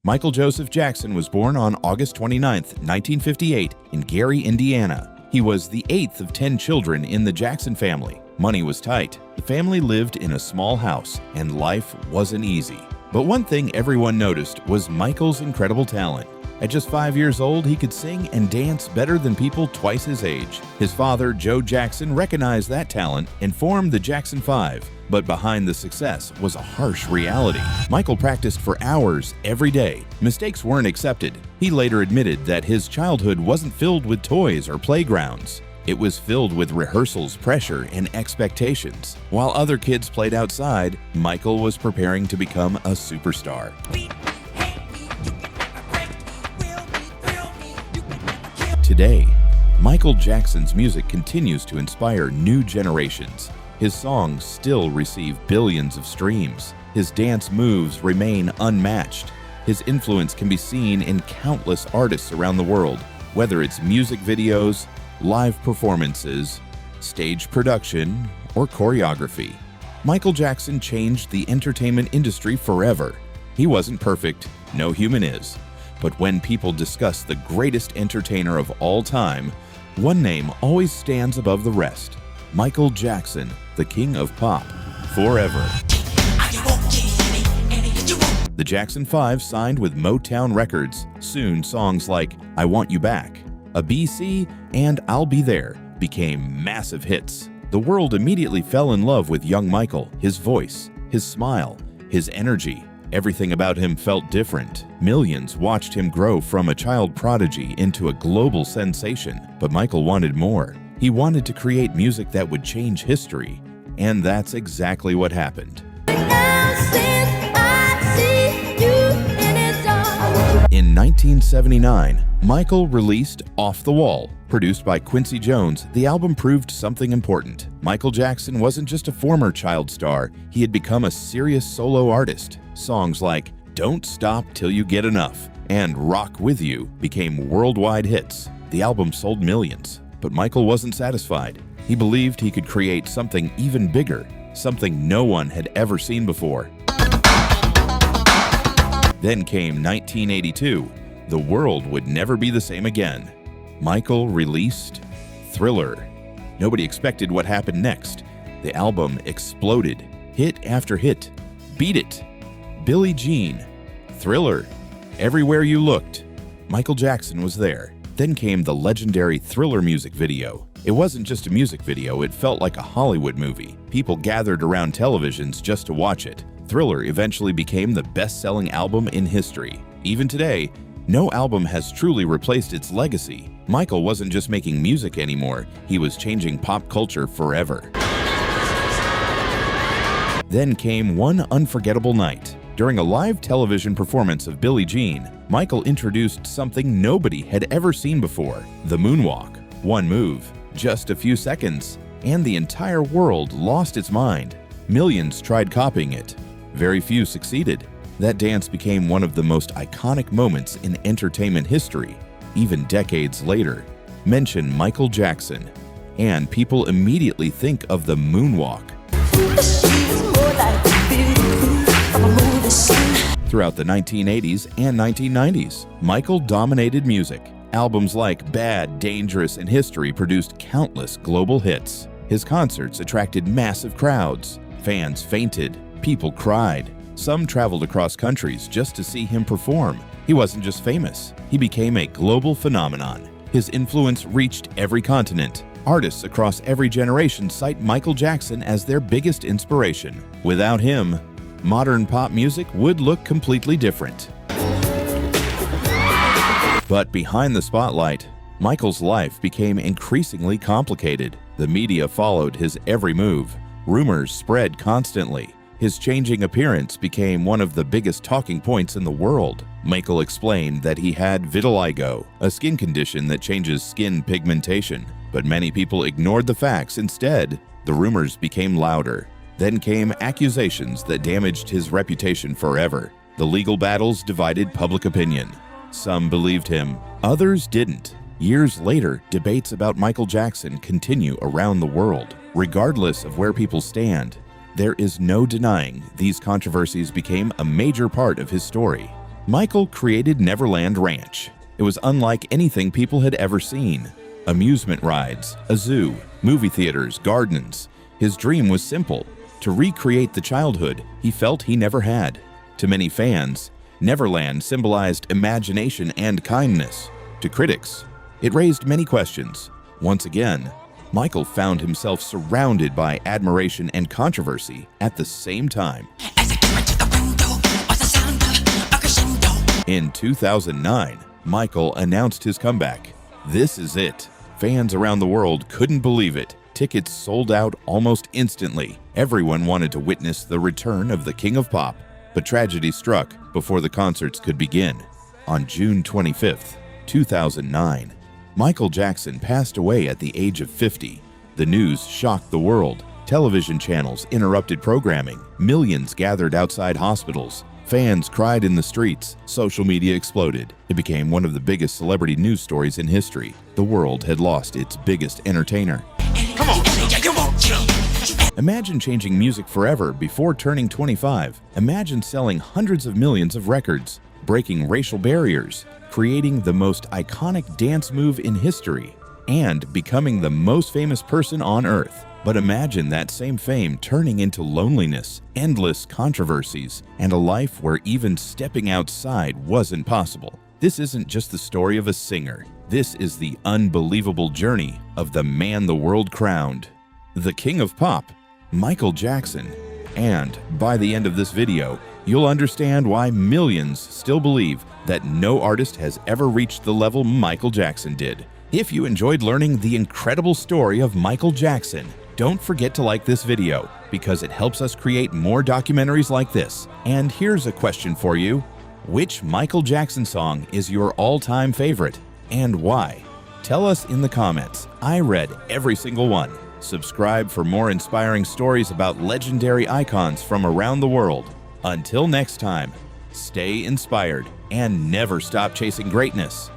Michael Joseph Jackson was born on August 29, 1958, in Gary, Indiana. He was the 8th of 10 children in the Jackson family. Money was tight. The family lived in a small house, and life wasn't easy. But one thing everyone noticed was Michael's incredible talent. At just 5 years old, he could sing and dance better than people twice his age. His father, Joe Jackson, recognized that talent and formed the Jackson 5. But behind the success was a harsh reality. Michael practiced for hours every day. Mistakes weren't accepted. He later admitted that his childhood wasn't filled with toys or playgrounds. It was filled with rehearsals, pressure, and expectations. While other kids played outside, Michael was preparing to become a superstar. Today, Michael Jackson's music continues to inspire new generations. His songs still receive billions of streams. His dance moves remain unmatched. His influence can be seen in countless artists around the world, whether it's music videos, live performances, stage production, or choreography. Michael Jackson changed the entertainment industry forever. He wasn't perfect, no human is. But when people discuss the greatest entertainer of all time, one name always stands above the rest: Michael Jackson, the king of pop, forever. The Jackson 5 signed with Motown Records. Soon songs like I Want You Back, A BC, and I'll Be There became massive hits. The world immediately fell in love with young Michael, his voice, his smile, his energy. Everything about him felt different. Millions watched him grow from a child prodigy into a global sensation. But Michael wanted more. He wanted to create music that would change history. And that's exactly what happened. In 1979, Michael released Off the Wall. Produced by Quincy Jones, the album proved something important. Michael Jackson wasn't just a former child star, he had become a serious solo artist. Songs like Don't Stop Till You Get Enough and Rock With You became worldwide hits. The album sold millions, but Michael wasn't satisfied. He believed he could create something even bigger, something no one had ever seen before. Then came 1982. The world would never be the same again. Michael released Thriller. Nobody expected what happened next. The album exploded. Hit after hit. Beat It, Billie Jean, Thriller. Everywhere you looked, Michael Jackson was there. Then came the legendary Thriller music video. It wasn't just a music video, it felt like a Hollywood movie. People gathered around televisions just to watch it. Thriller eventually became the best-selling album in history. Even today, no album has truly replaced its legacy. Michael wasn't just making music anymore, he was changing pop culture forever. Then came One Unforgettable Night. During a live television performance of Billie Jean, Michael introduced something nobody had ever seen before: the Moonwalk. One move, just a few seconds, and the entire world lost its mind. Millions tried copying it. Very few succeeded. That dance became one of the most iconic moments in entertainment history. Even decades later, mention Michael Jackson, and people immediately think of the Moonwalk. Throughout the 1980s and 1990s, Michael dominated music. Albums like Bad, Dangerous, and History produced countless global hits. His concerts attracted massive crowds. Fans fainted, people cried. Some traveled across countries just to see him perform. He wasn't just famous, he became a global phenomenon. His influence reached every continent. Artists across every generation cite Michael Jackson as their biggest inspiration. Without him, modern pop music would look completely different. But behind the spotlight, Michael's life became increasingly complicated. The media followed his every move. Rumors spread constantly. His changing appearance became one of the biggest talking points in the world. Michael explained that he had vitiligo, a skin condition that changes skin pigmentation. But many people ignored the facts instead. The rumors became louder. Then came accusations that damaged his reputation forever. The legal battles divided public opinion. Some believed him, others didn't. Years later, debates about Michael Jackson continue around the world. Regardless of where people stand, there is no denying these controversies became a major part of his story. Michael created Neverland Ranch. It was unlike anything people had ever seen. Amusement rides, a zoo, movie theaters, gardens. His dream was simple: to recreate the childhood he felt he never had. To many fans, Neverland symbolized imagination and kindness. To critics, it raised many questions. Once again, Michael found himself surrounded by admiration and controversy at the same time. In 2009, Michael announced his comeback. This is it. Fans around the world couldn't believe it. Tickets sold out almost instantly. Everyone wanted to witness the return of the King of Pop. But tragedy struck before the concerts could begin. On June 25th, 2009, Michael Jackson passed away at the age of 50. The news shocked the world. Television channels interrupted programming. Millions gathered outside hospitals. Fans cried in the streets. Social media exploded. It became one of the biggest celebrity news stories in history. The world had lost its biggest entertainer. Come on. Imagine changing music forever before turning 25. Imagine selling hundreds of millions of records, breaking racial barriers, creating the most iconic dance move in history, and becoming the most famous person on earth. But imagine that same fame turning into loneliness, endless controversies, and a life where even stepping outside wasn't possible. This isn't just the story of a singer. This is the unbelievable journey of the man the world crowned, the King of Pop, Michael Jackson. And by the end of this video, you'll understand why millions still believe that no artist has ever reached the level Michael Jackson did. If you enjoyed learning the incredible story of Michael Jackson, don't forget to like this video because it helps us create more documentaries like this. And here's a question for you. Which Michael Jackson song is your all-time favorite and why? Tell us in the comments. I read every single one. Subscribe for more inspiring stories about legendary icons from around the world. Until next time, stay inspired and never stop chasing greatness.